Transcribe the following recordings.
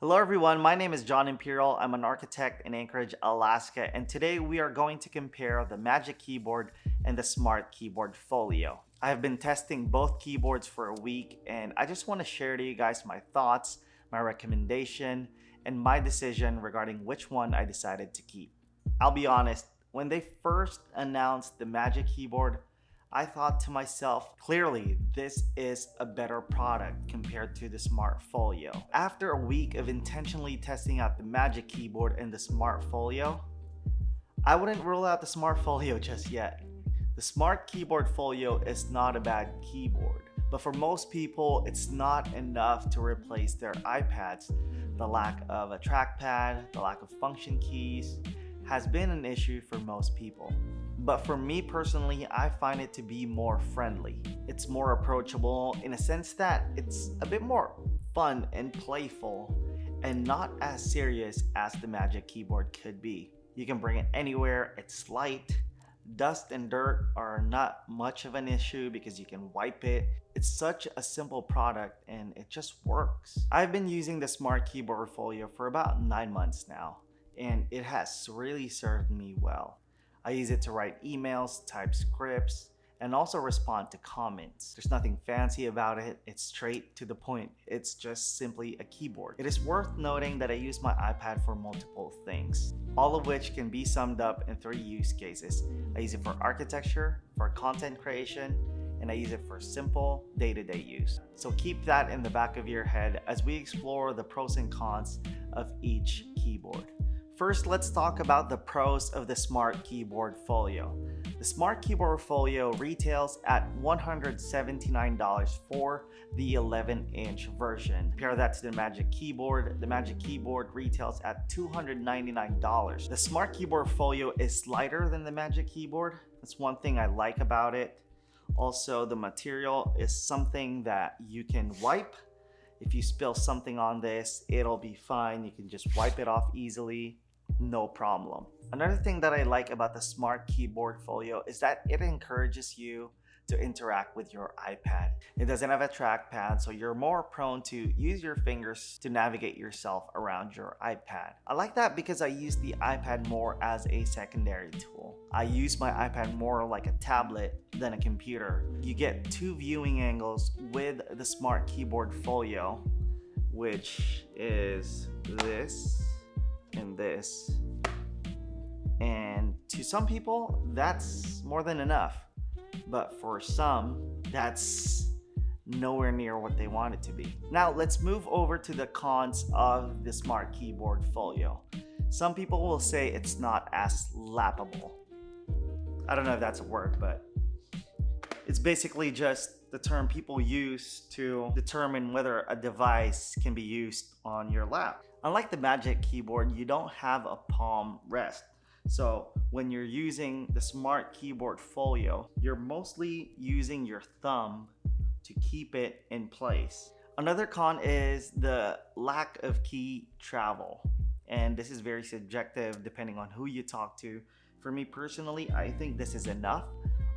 Hello everyone, my name is John Imperial. I'm an architect in Anchorage, Alaska, and today we are going to compare the Magic Keyboard and the Smart Keyboard Folio. I have been testing both keyboards for a week and I just want to share to you guys my thoughts, my recommendation, and my decision regarding which one I decided to keep. I'll be honest, when they first announced the Magic Keyboard, I thought to myself, clearly this is a better product compared to the Smart Folio. After a week of intentionally testing out the Magic Keyboard and the Smart Folio, I wouldn't rule out the Smart Folio just yet. The Smart Keyboard Folio is not a bad keyboard, but for most people, it's not enough to replace their iPads. The lack of a trackpad, the lack of function keys has been an issue for most people. But for me personally, I find it to be more friendly. It's more approachable in a sense that it's a bit more fun and playful and not as serious as the Magic Keyboard could be. You can bring it anywhere, it's light. Dust and dirt are not much of an issue because you can wipe it. It's such a simple product and it just works. I've been using the Smart Keyboard Folio for about 9 months now, and it has really served me well. I use it to write emails, type scripts, and also respond to comments. There's nothing fancy about it, it's straight to the point. It's just simply a keyboard. It is worth noting that I use my iPad for multiple things, all of which can be summed up in 3 use cases. I use it for architecture, for content creation, and I use it for simple day-to-day use. So keep that in the back of your head as we explore the pros and cons of each keyboard. First, let's talk about the pros of the Smart Keyboard Folio. The Smart Keyboard Folio retails at $179 for the 11-inch version. Compare that to the Magic Keyboard. The Magic Keyboard retails at $299. The Smart Keyboard Folio is lighter than the Magic Keyboard. That's one thing I like about it. Also, the material is something that you can wipe. If you spill something on this, it'll be fine. You can just wipe it off easily, no problem. Another thing that I like about the Smart Keyboard Folio is that it encourages you to interact with your iPad. It doesn't have a trackpad, so you're more prone to use your fingers to navigate yourself around your iPad. I like that because I use the iPad more as a secondary tool. I use my iPad more like a tablet than a computer. You get 2 viewing angles with the Smart Keyboard Folio, which is this and this. And to some people, that's more than enough. But for some, that's nowhere near what they want it to be. Now let's move over to the cons of the Smart Keyboard Folio. Some people will say it's not as lappable. I don't know if that's a word, but it's basically just the term people use to determine whether a device can be used on your lap. Unlike the Magic Keyboard, you don't have a palm rest. So when you're using the Smart Keyboard Folio, you're mostly using your thumb to keep it in place. Another con is the lack of key travel. And this is very subjective depending on who you talk to. For me personally, I think this is enough.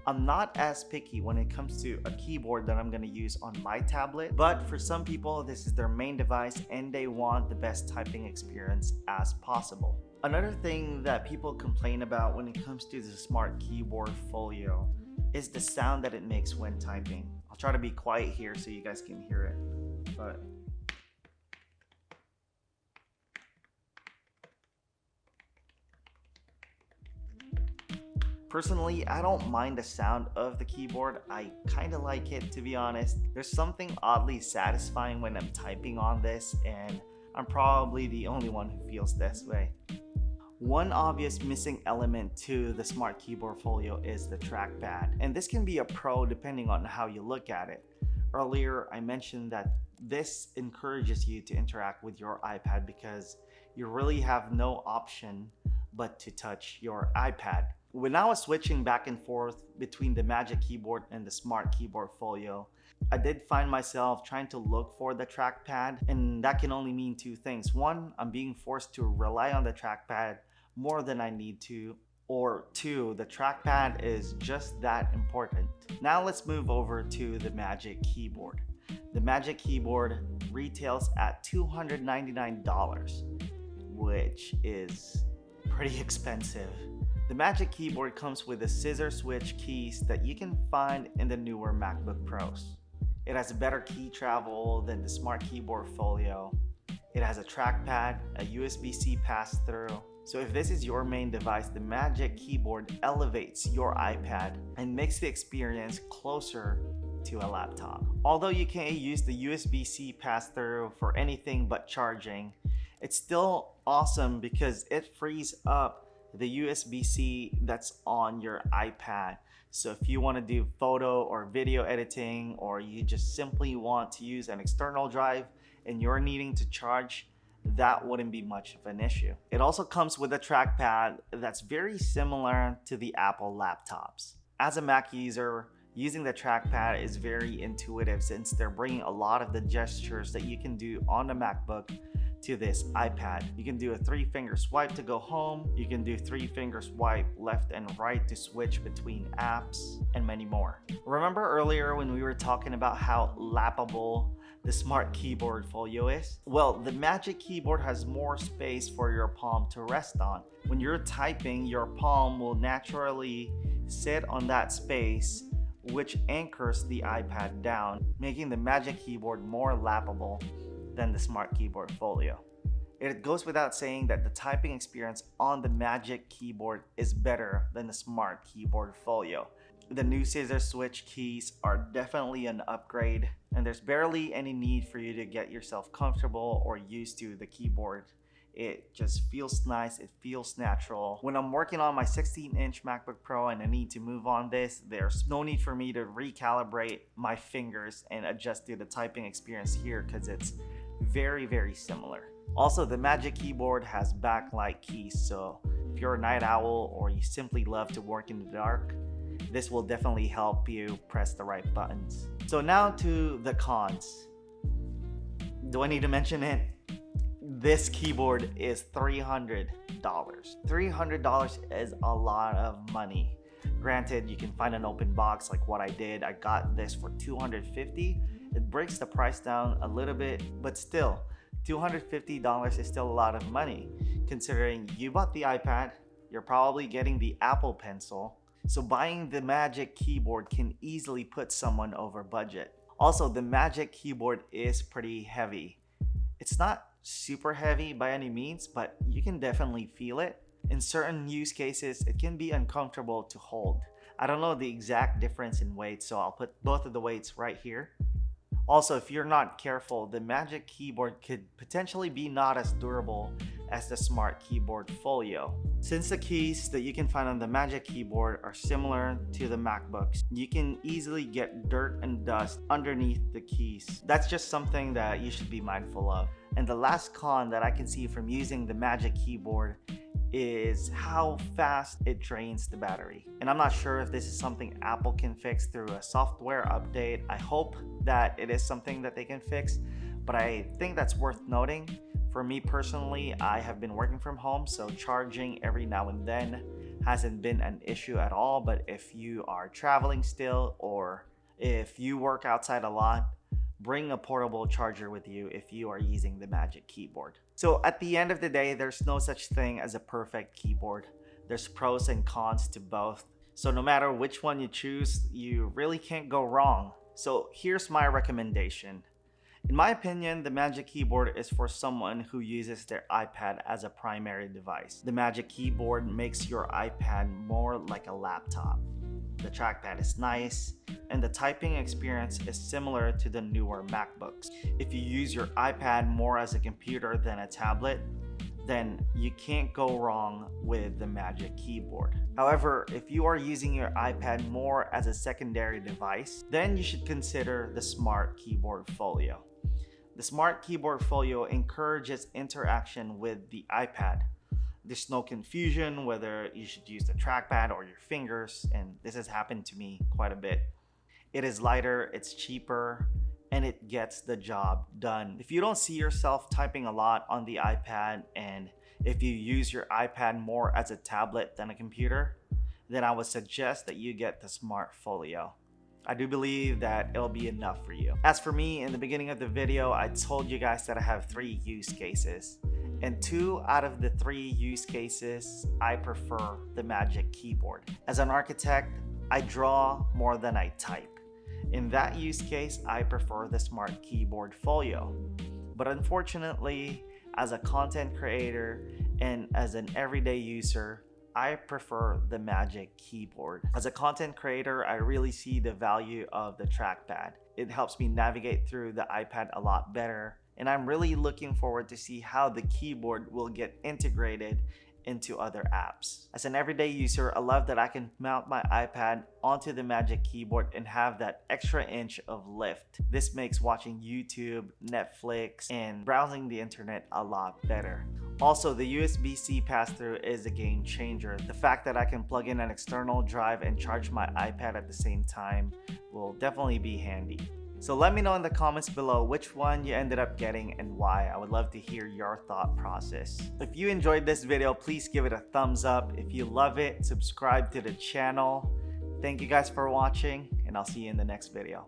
I'm not as picky when it comes to a keyboard that I'm going to use on my tablet, but for some people, this is their main device and they want the best typing experience as possible. Another thing that people complain about when it comes to the Smart Keyboard Folio is the sound that it makes when typing. I'll try to be quiet here so you guys can hear it, but personally, I don't mind the sound of the keyboard. I kind of like it, to be honest. There's something oddly satisfying when I'm typing on this, and I'm probably the only one who feels this way. One obvious missing element to the Smart Keyboard Folio is the trackpad, and this can be a pro depending on how you look at it. Earlier, I mentioned that this encourages you to interact with your iPad because you really have no option but to touch your iPad. When I was switching back and forth between the Magic Keyboard and the Smart Keyboard Folio, I did find myself trying to look for the trackpad, and that can only mean 2 things. One, I'm being forced to rely on the trackpad more than I need to, or 2, the trackpad is just that important. Now let's move over to the Magic Keyboard. The Magic Keyboard retails at $299, which is pretty expensive. The Magic Keyboard comes with the scissor switch keys that you can find in the newer MacBook Pros. It has better key travel than the Smart Keyboard Folio. It has a trackpad, a USB-C pass-through. So if this is your main device, the Magic Keyboard elevates your iPad and makes the experience closer to a laptop. Although you can't use the USB-C pass-through for anything but charging, it's still awesome because it frees up the USB-C that's on your iPad. So if you want to do photo or video editing, or you just simply want to use an external drive and you're needing to charge, that wouldn't be much of an issue. It also comes with a trackpad that's very similar to the Apple laptops. As a Mac user, using the trackpad is very intuitive since they're bringing a lot of the gestures that you can do on the MacBook to this iPad. You can do a 3-finger swipe to go home. You can do 3-finger swipe left and right to switch between apps, and many more. Remember earlier when we were talking about how lappable the Smart Keyboard Folio is? Well, the Magic Keyboard has more space for your palm to rest on. When you're typing, your palm will naturally sit on that space, which anchors the iPad down, making the Magic Keyboard more lappable than the Smart Keyboard Folio. It goes without saying that the typing experience on the Magic Keyboard is better than the Smart Keyboard Folio. The new scissor switch keys are definitely an upgrade, and there's barely any need for you to get yourself comfortable or used to the keyboard. It just feels nice, it feels natural. When I'm working on my 16-inch MacBook Pro and I need to move on this, there's no need for me to recalibrate my fingers and adjust to the typing experience here because it's very, very similar. Also, the Magic Keyboard has backlight keys, so if you're a night owl or you simply love to work in the dark, this will definitely help you press the right buttons. So now to the cons. Do I need to mention it? This keyboard is $300. $300 is a lot of money. Granted, you can find an open box like what I did. I got this for $250. It breaks the price down a little bit, but still, $250 is still a lot of money. Considering you bought the iPad, you're probably getting the Apple Pencil, so buying the Magic Keyboard can easily put someone over budget. Also, the Magic Keyboard is pretty heavy. It's not super heavy by any means, but you can definitely feel it. In certain use cases, it can be uncomfortable to hold. I don't know the exact difference in weight, so I'll put both of the weights right here. Also, if you're not careful, the Magic Keyboard could potentially be not as durable as the Smart Keyboard Folio. Since the keys that you can find on the Magic Keyboard are similar to the MacBooks, you can easily get dirt and dust underneath the keys. That's just something that you should be mindful of. And the last con that I can see from using the Magic Keyboard is how fast it drains the battery. And I'm not sure if this is something Apple can fix through a software update. I hope that it is something that they can fix, but I think that's worth noting. For me personally, I have been working from home, so charging every now and then hasn't been an issue at all. But if you are traveling still, or if you work outside a lot, bring a portable charger with you if you are using the Magic Keyboard. So at the end of the day, there's no such thing as a perfect keyboard. There's pros and cons to both. So no matter which one you choose, you really can't go wrong. So here's my recommendation. In my opinion, the Magic Keyboard is for someone who uses their iPad as a primary device. The Magic Keyboard makes your iPad more like a laptop. The trackpad is nice, and the typing experience is similar to the newer MacBooks. If you use your iPad more as a computer than a tablet, then you can't go wrong with the Magic Keyboard. However, if you are using your iPad more as a secondary device, then you should consider the Smart Keyboard Folio. The Smart Keyboard Folio encourages interaction with the iPad. There's no confusion whether you should use the trackpad or your fingers, and this has happened to me quite a bit. It is lighter, it's cheaper, and it gets the job done. If you don't see yourself typing a lot on the iPad, and if you use your iPad more as a tablet than a computer, then I would suggest that you get the Smart Folio. I do believe that it'll be enough for you. As for me, in the beginning of the video, I told you guys that I have 3 use cases. And 2 out of the 3 use cases, I prefer the Magic Keyboard. As an architect, I draw more than I type. In that use case, I prefer the Smart Keyboard Folio. But unfortunately, as a content creator and as an everyday user, I prefer the Magic Keyboard. As a content creator, I really see the value of the trackpad. It helps me navigate through the iPad a lot better, and I'm really looking forward to see how the keyboard will get integrated into other apps. As an everyday user, I love that I can mount my iPad onto the Magic Keyboard and have that extra inch of lift. This makes watching YouTube, Netflix, and browsing the internet a lot better. Also, the USB-C pass-through is a game changer. The fact that I can plug in an external drive and charge my iPad at the same time will definitely be handy. So let me know in the comments below which one you ended up getting and why. I would love to hear your thought process. If you enjoyed this video, please give it a thumbs up. If you love it, subscribe to the channel. Thank you guys for watching, and I'll see you in the next video.